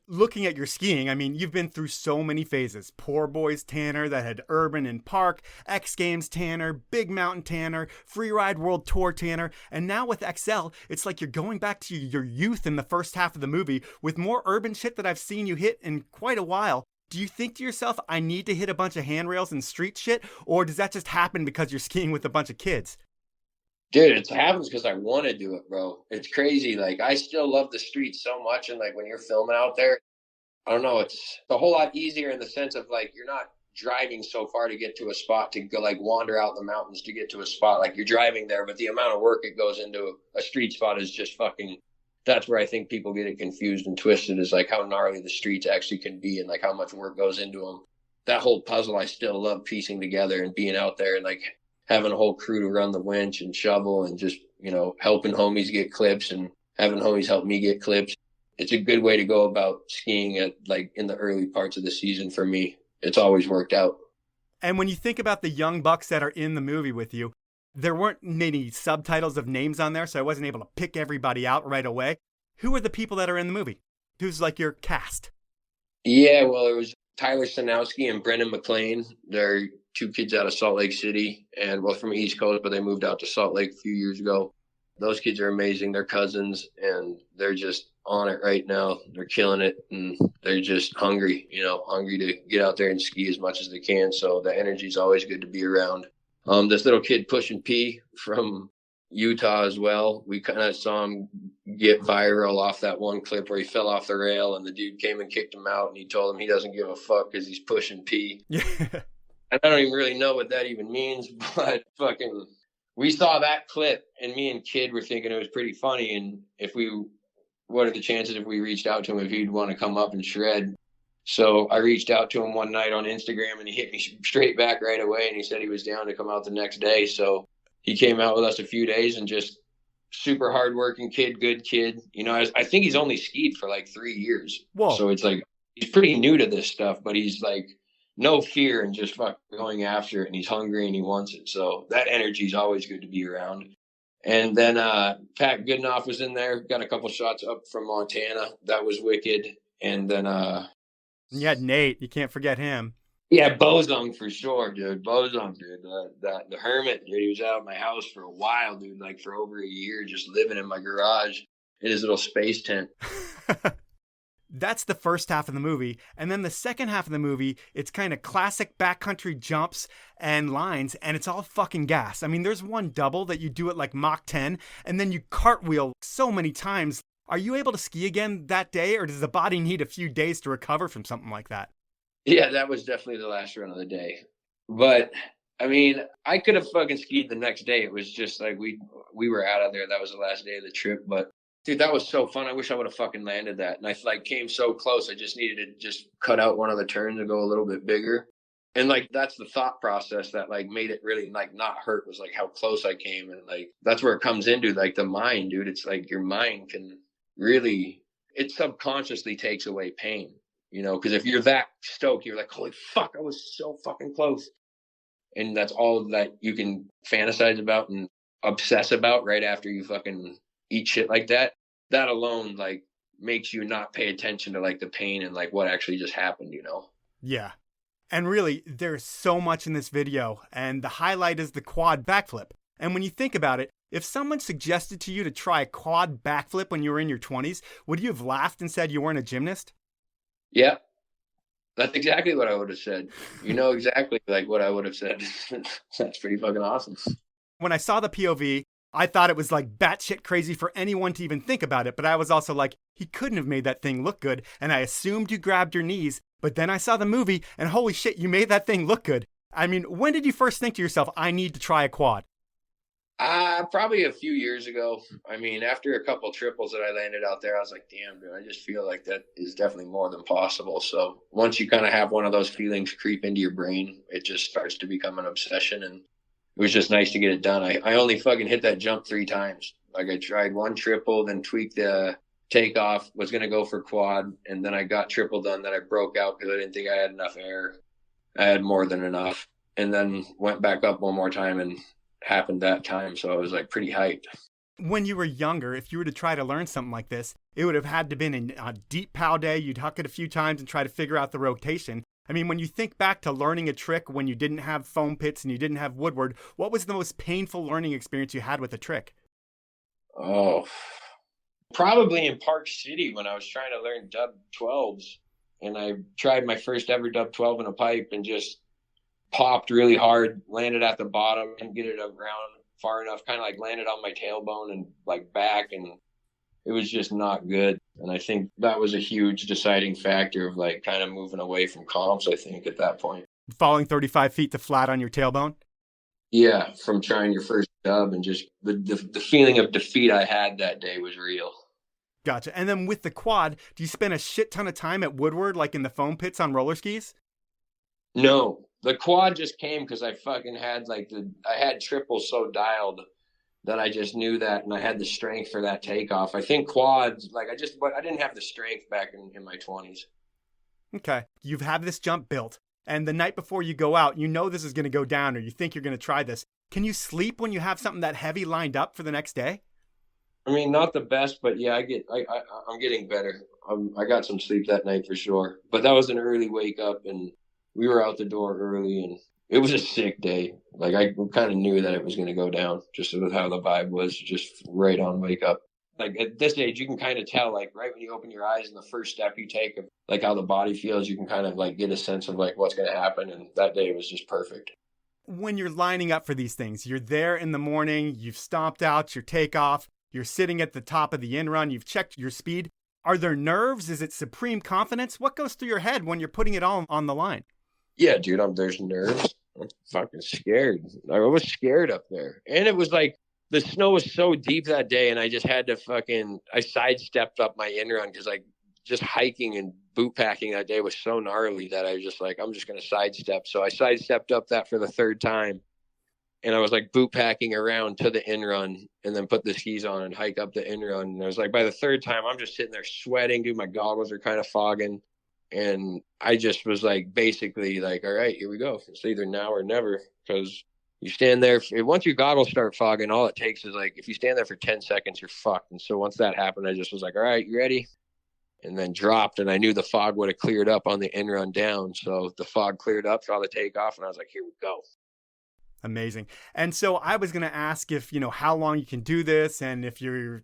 Looking at your skiing, I mean, you've been through so many phases. Poor Boys Tanner that had Urban and Park, X Games Tanner, Big Mountain Tanner, Freeride World Tour Tanner, and now with XL, it's like you're going back to your youth in the first half of the movie with more urban shit that I've seen you hit in quite a while. Do you think to yourself, I need to hit a bunch of handrails and street shit, or does that just happen because you're skiing with a bunch of kids? Dude, it happens because I want to do it, bro. It's crazy. Like, I still love the streets so much. And, like, when you're filming out there, I don't know, it's a whole lot easier in the sense of, like, you're not driving so far to get to a spot to go, like, wander out in the mountains to get to a spot. Like, you're driving there, but the amount of work it goes into a street spot is just fucking, that's where I think people get it confused and twisted, is, like, how gnarly the streets actually can be and, like, how much work goes into them. That whole puzzle I still love piecing together and being out there and, like, having a whole crew to run the winch and shovel and just, you know, helping homies get clips and having homies help me get clips. It's a good way to go about skiing at, like, in the early parts of the season for me. It's always worked out. And when you think about the young bucks that are in the movie with you, there weren't many subtitles of names on there, so I wasn't able to pick everybody out right away. Who are the people that are in the movie? Who's like your cast? Yeah, well, it was Tyler Sanowski and Brendan McLean. They're two kids out of Salt Lake City, and well, from the East Coast, but they moved out to Salt Lake a few years ago. Those kids are amazing. They're cousins, and they're just on it right now. They're killing it, and they're just hungry, you know, hungry to get out there and ski as much as they can. So the energy is always good to be around. This little kid pushing P from Utah as well. We kind of saw him get viral off that one clip where he fell off the rail, and the dude came and kicked him out, and he told him he doesn't give a fuck because he's pushing P. Yeah. I don't even really know what that even means, but fucking, we saw that clip, and me and Kid were thinking it was pretty funny. And what are the chances if we reached out to him if he'd want to come up and shred? So I reached out to him one night on Instagram, and he hit me straight back right away, and he said he was down to come out the next day. So he came out with us a few days, and just super hardworking kid, good kid. You know, I think he's only skied for like 3 years. Whoa. So it's like, he's pretty new to this stuff, but he's like, no fear and just fucking going after it, and he's hungry and he wants it. So that energy is always good to be around. And then Pat Goodenough was in there, got a couple shots up from Montana. That was wicked. And then you had Nate, you can't forget him. Yeah, Bozung for sure, dude. Bozung, dude. The hermit, dude. He was out of my house for a while, dude, like for over a year, just living in my garage in his little space tent. That's the first half of the movie. And then the second half of the movie, it's kind of classic backcountry jumps and lines, and it's all fucking gas. I mean, there's one double that you do at like Mach 10, and then you cartwheel so many times. Are you able to ski again that day, or does the body need a few days to recover from something like that? Yeah, that was definitely the last run of the day. But, I mean, I could have fucking skied the next day. It was just like we were out of there. That was the last day of the trip, but dude, that was so fun. I wish I would have fucking landed that. And I like came so close. I just needed to just cut out one of the turns and go a little bit bigger. And like, that's the thought process that like made it really like not hurt, was like how close I came. And like, that's where it comes into like the mind, dude. It's like your mind can really, it subconsciously takes away pain, you know? Cause if you're that stoked, you're like, holy fuck, I was so fucking close. And that's all that you can fantasize about and obsess about right after you fucking eat shit like that. That alone like makes you not pay attention to like the pain and like what actually just happened, you know? Yeah. And really, there's so much in this video, and the highlight is the quad backflip. And when you think about it, If someone suggested to you to try a quad backflip when you were in your 20s, would you have laughed and said you weren't a gymnast? Yeah, that's exactly what I would have said. You know exactly like what I would have said. That's pretty fucking awesome. When I saw the POV, I thought it was like batshit crazy for anyone to even think about it, but I was also like, he couldn't have made that thing look good, and I assumed you grabbed your knees, but then I saw the movie, and holy shit, you made that thing look good. I mean, when did you first think to yourself, I need to try a quad? Probably a few years ago. I mean, after a couple triples that I landed out there, I was like, damn, dude, I just feel like that is definitely more than possible. So once you kind of have one of those feelings creep into your brain, it just starts to become an obsession. And it was just nice to get it done. I only fucking hit that jump 3 times. Like I tried one triple, then tweaked the takeoff, was going to go for quad. And then I got triple done that I broke out because I didn't think I had enough air. I had more than enough. And then went back up one more time and happened that time. So I was like pretty hyped. When you were younger, if you were to try to learn something like this, it would have had to been in a deep pow day. You'd huck it a few times and try to figure out the rotation. I mean, when you think back to learning a trick when you didn't have foam pits and you didn't have woodward, what was the most painful learning experience you had with a trick? Oh, probably in Park City when I was trying to learn dub 12s. And I tried my first ever dub 12 in a pipe and just popped really hard, landed at the bottom and get it around far enough, kind of like landed on my tailbone and like back, and it was just not good. And I think that was a huge deciding factor of like kind of moving away from comps, I think, at that point. Falling 35 feet to flat on your tailbone? Yeah, from trying your first dub, and just the feeling of defeat I had that day was real. Gotcha. And then with the quad, do you spend a shit ton of time at Woodward, like in the foam pits on roller skis? No, the quad just came because I fucking had I had triples so dialed that I just knew that, and I had the strength for that takeoff. I think quads, but I didn't have the strength back in my 20s. Okay. You've had this jump built, and the night before you go out, you know this is going to go down, or you think you're going to try this. Can you sleep when you have something that heavy lined up for the next day? I mean, not the best, but yeah, I'm getting better. I got some sleep that night for sure. But that was an early wake up, and we were out the door early, and it was a sick day. Like I kind of knew that it was going to go down just with how the vibe was, just right on wake up. Like at this age, you can kind of tell, like right when you open your eyes and the first step you take of like how the body feels, you can kind of like get a sense of like what's going to happen. And that day was just perfect. When you're lining up for these things, you're there in the morning, you've stomped out your takeoff, you're sitting at the top of the in-run, you've checked your speed. Are there nerves? Is it supreme confidence? What goes through your head when you're putting it all on the line? Yeah, dude, there's nerves. I'm fucking scared. I was scared up there. And it was like the snow was so deep that day, and I just had to I sidestepped up my in-run because like just hiking and boot packing that day was so gnarly that I was just like, I'm just going to sidestep. So I sidestepped up that for the 3rd time. And I was like boot packing around to the in-run and then put the skis on and hike up the in-run. And I was like, by the 3rd time, I'm just sitting there sweating, dude. My goggles are kind of fogging. And I just was like, basically like, all right, here we go. It's either now or never. Because you stand there, once your goggles start fogging, all it takes is like, if you stand there for 10 seconds, you're fucked. And so once that happened, I just was like, all right, you ready? And then dropped, and I knew the fog would have cleared up on the in-run down. So the fog cleared up, saw the takeoff, and I was like, here we go. Amazing. And so I was going to ask if, how long you can do this, and if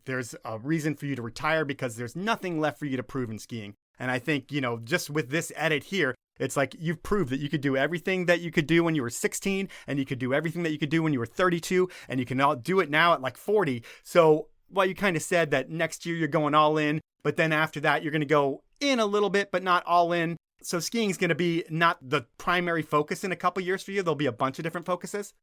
there's a reason for you to retire, because there's nothing left for you to prove in skiing. And I think, just with this edit here, it's like you've proved that you could do everything that you could do when you were 16, and you could do everything that you could do when you were 32, and you can all do it now at like 40. So while you kind of said that next year you're going all in, but then after that you're going to go in a little bit, but not all in. So skiing is going to be not the primary focus in a couple years for you. There'll be a bunch of different focuses.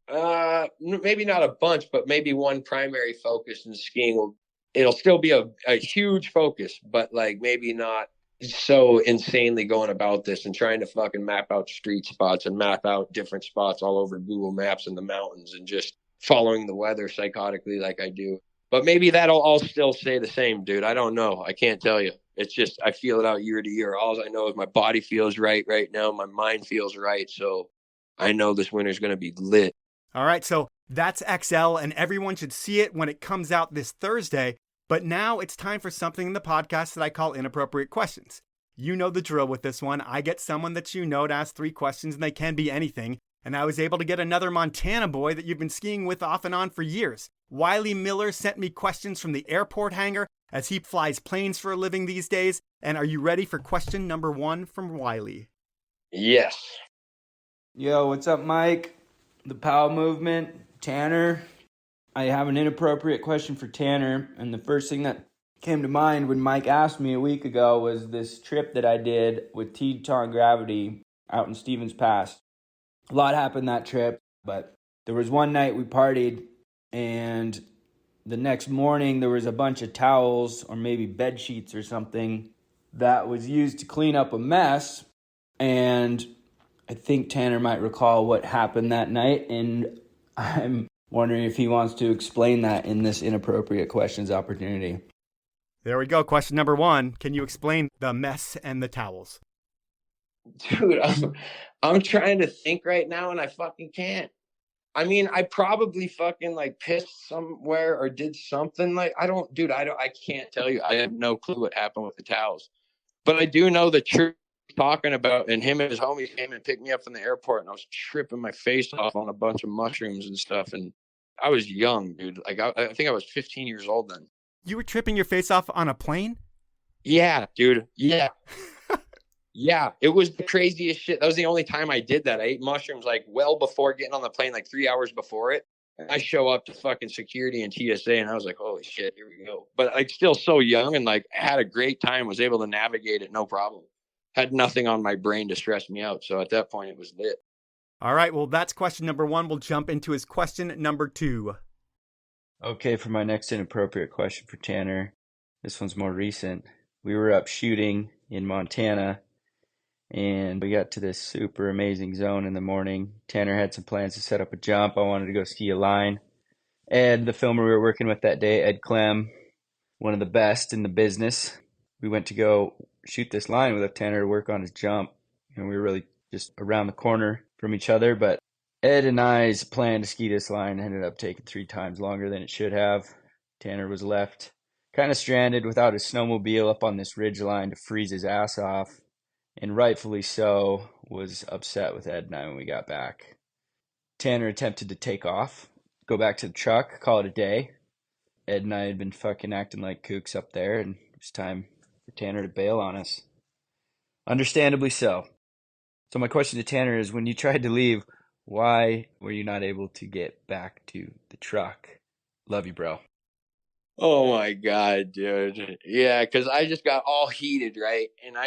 Maybe not a bunch, but maybe one primary focus in skiing it'll still be a huge focus, but like maybe not so insanely going about this and trying to fucking map out street spots and map out different spots all over Google Maps in the mountains and just following the weather psychotically like I do. But maybe that'll all still stay the same, dude. I don't know. I can't tell you. It's just, I feel it out year to year. All I know is my body feels right now. My mind feels right. So I know this winter's going to be lit. All right. So that's XL, and everyone should see it when it comes out this Thursday. But now it's time for something in the podcast that I call Inappropriate Questions. You know the drill with this one. I get someone that to ask 3 questions, and they can be anything. And I was able to get another Montana boy that you've been skiing with off and on for years. Wiley Miller sent me questions from the airport hangar as he flies planes for a living these days. And are you ready for question number 1 from Wiley? Yes. Yo, what's up, Mike? The Powell Movement, Tanner. I have an inappropriate question for Tanner, and the first thing that came to mind when Mike asked me a week ago was this trip that I did with Teton Gravity out in Stevens Pass. A lot happened that trip, but there was one night we partied, and the next morning there was a bunch of towels or maybe bed sheets or something that was used to clean up a mess, and I think Tanner might recall what happened that night, and I'm wondering if he wants to explain that in this inappropriate questions opportunity. There we go. Question number 1. Can you explain the mess and the towels? Dude, I'm trying to think right now and I fucking can't. I mean, I probably fucking like pissed somewhere or did something like I can't tell you. I have no clue what happened with the towels. But I do know the truth talking about, and him and his homies came and picked me up from the airport, and I was tripping my face off on a bunch of mushrooms and stuff. And I was young, dude. Like I think I was 15 years old then. You were tripping your face off on a plane? Yeah, dude. Yeah. Yeah, it was the craziest shit. That was the only time I did that. I ate mushrooms like well before getting on the plane, like 3 hours before it. And I show up to fucking security and TSA, and I was like, holy shit, here we go. But like still so young, and like had a great time, was able to navigate it, no problem. Had nothing on my brain to stress me out. So at that point, it was lit. All right, well, that's question number 1. We'll jump into his question number 2. Okay, for my next inappropriate question for Tanner, this one's more recent. We were up shooting in Montana, and we got to this super amazing zone in the morning. Tanner had some plans to set up a jump. I wanted to go ski a line. Ed, the filmer we were working with that day, Ed Clem, one of the best in the business. We went to go shoot this line. We left Tanner to work on his jump. And we were really just around the corner from each other. But Ed and I's plan to ski this line ended up taking 3 times longer than it should have. Tanner was left kind of stranded without his snowmobile up on this ridge line to freeze his ass off. And rightfully so, was upset with Ed and I when we got back. Tanner attempted to take off, go back to the truck, call it a day. Ed and I had been fucking acting like kooks up there, and it was time for Tanner to bail on us. Understandably so. So my question to Tanner is, when you tried to leave, why were you not able to get back to the truck? Love you, bro. Oh my God, dude. Yeah, because I just got all heated, right? And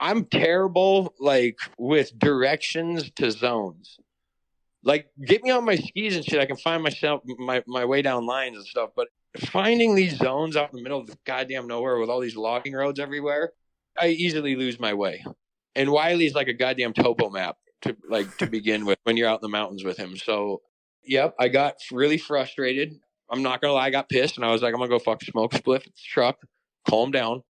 I'm terrible, like, with directions to zones. Like, get me on my skis and shit. I can find myself, my way down lines and stuff. But finding these zones out in the middle of the goddamn nowhere with all these logging roads everywhere, I easily lose my way. And Wiley's like a goddamn topo map to begin with when you're out in the mountains with him. So, yep, I got really frustrated. I'm not going to lie, I got pissed. And I was like, I'm going to go fuck smoke spliff at the truck, calm down.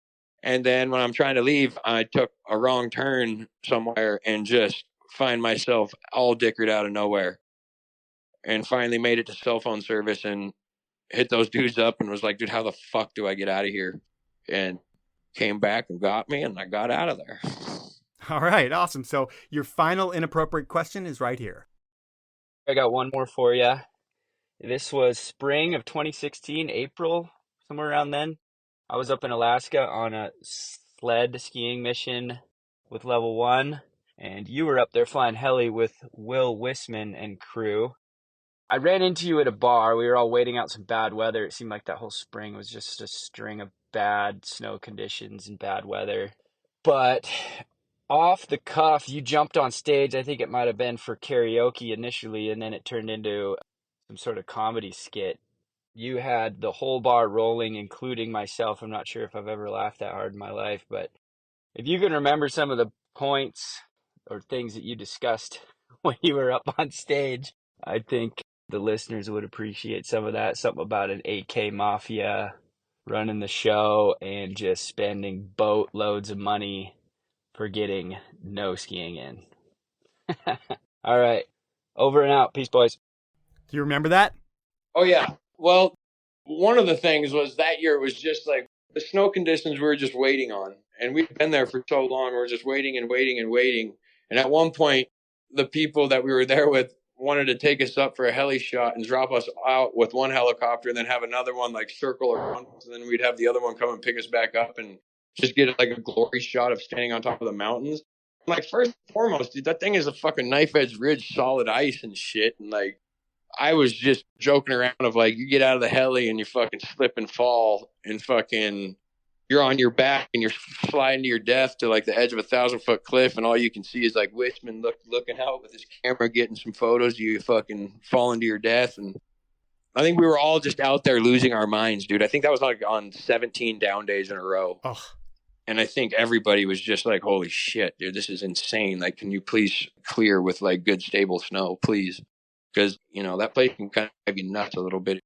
And then when I'm trying to leave, I took a wrong turn somewhere and just find myself all dickered out of nowhere. And finally made it to cell phone service and hit those dudes up and was like, dude, how the fuck do I get out of here? And came back and got me, and I got out of there. All right, awesome. So your final inappropriate question is right here. I got one more for you. This was spring of 2016, April, somewhere around then. I was up in Alaska on a sled skiing mission with Level 1, and you were up there flying heli with Will Wisman and crew. I ran into you at a bar. We were all waiting out some bad weather. It seemed like that whole spring was just a string of bad snow conditions and bad weather. But off the cuff, you jumped on stage. I think it might have been for karaoke initially, and then it turned into some sort of comedy skit. You had the whole bar rolling, including myself. I'm not sure if I've ever laughed that hard in my life, but if you can remember some of the points or things that you discussed when you were up on stage, I think the listeners would appreciate some of that. Something about an AK mafia running the show and just spending boatloads of money for getting no skiing in. All right. Over and out. Peace, boys. Do you remember that? Oh, yeah. Well, one of the things was that year it was just like the snow conditions we were just waiting on. And we'd been there for so long. We were just waiting and waiting and waiting. And at one point, the people that we were there with wanted to take us up for a heli shot and drop us out with one helicopter and then have another one like circle around us, and then we'd have the other one come and pick us back up and just get like a glory shot of standing on top of the mountains. Like, first and foremost, dude, that thing is a fucking knife edge ridge, solid ice and shit. And like, I was just joking around of like, you get out of the heli and you fucking slip and fall and fucking you're on your back and you're sliding to your death to like the edge of a 1,000-foot cliff, and all you can see is like Witchman looking out with his camera, getting some photos. You fucking falling to your death. And I think we were all just out there losing our minds, dude. I think that was like on 17 down days in a row. Ugh. And I think everybody was just like, holy shit, dude, this is insane. Like, can you please clear with like good, stable snow, please? Because, you know, that place can kind of drive you nuts a little bit.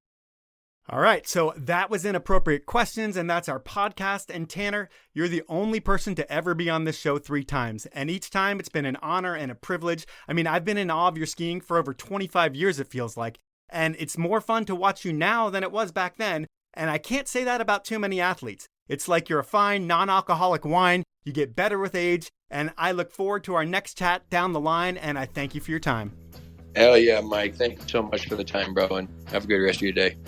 All right, so that was Inappropriate Questions, and that's our podcast. And Tanner, you're the only person to ever be on this show 3 times. And each time it's been an honor and a privilege. I mean, I've been in awe of your skiing for over 25 years, it feels like. And it's more fun to watch you now than it was back then. And I can't say that about too many athletes. It's like you're a fine, non-alcoholic wine. You get better with age. And I look forward to our next chat down the line, and I thank you for your time. Hell yeah, Mike. Thank you so much for the time, bro. And have a good rest of your day.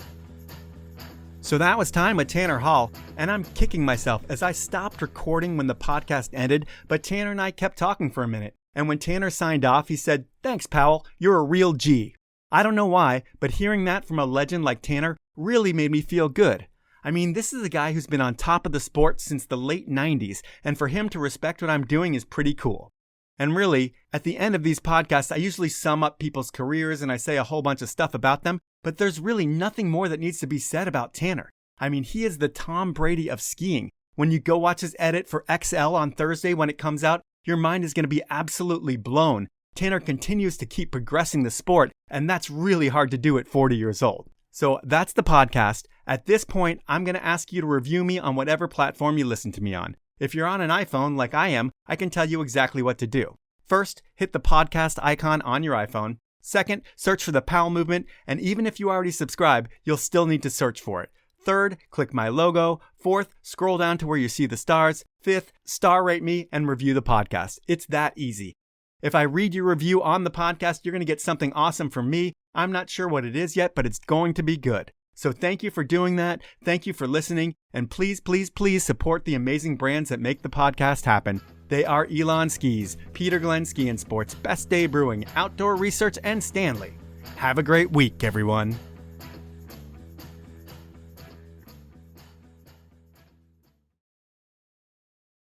So that was time with Tanner Hall, and I'm kicking myself as I stopped recording when the podcast ended, but Tanner and I kept talking for a minute. And when Tanner signed off, he said, "Thanks, Powell. You're a real G." I don't know why, but hearing that from a legend like Tanner really made me feel good. I mean, this is a guy who's been on top of the sport since the late 90s, and for him to respect what I'm doing is pretty cool. And really, at the end of these podcasts, I usually sum up people's careers and I say a whole bunch of stuff about them, but there's really nothing more that needs to be said about Tanner. I mean, he is the Tom Brady of skiing. When you go watch his edit for XL on Thursday when it comes out, your mind is going to be absolutely blown. Tanner continues to keep progressing the sport, and that's really hard to do at 40 years old. So that's the podcast. At this point, I'm going to ask you to review me on whatever platform you listen to me on. If you're on an iPhone like I am, I can tell you exactly what to do. First, hit the podcast icon on your iPhone. Second, search for the Powell Movement, and even if you already subscribe, you'll still need to search for it. Third, click my logo. Fourth, scroll down to where you see the stars. Fifth, star rate me and review the podcast. It's that easy. If I read your review on the podcast, you're going to get something awesome from me. I'm not sure what it is yet, but it's going to be good. So thank you for doing that. Thank you for listening. And please, please, please support the amazing brands that make the podcast happen. They are Elon Skis, Peter Glenn Ski and Sports, Best Day Brewing, Outdoor Research, and Stanley. Have a great week, everyone.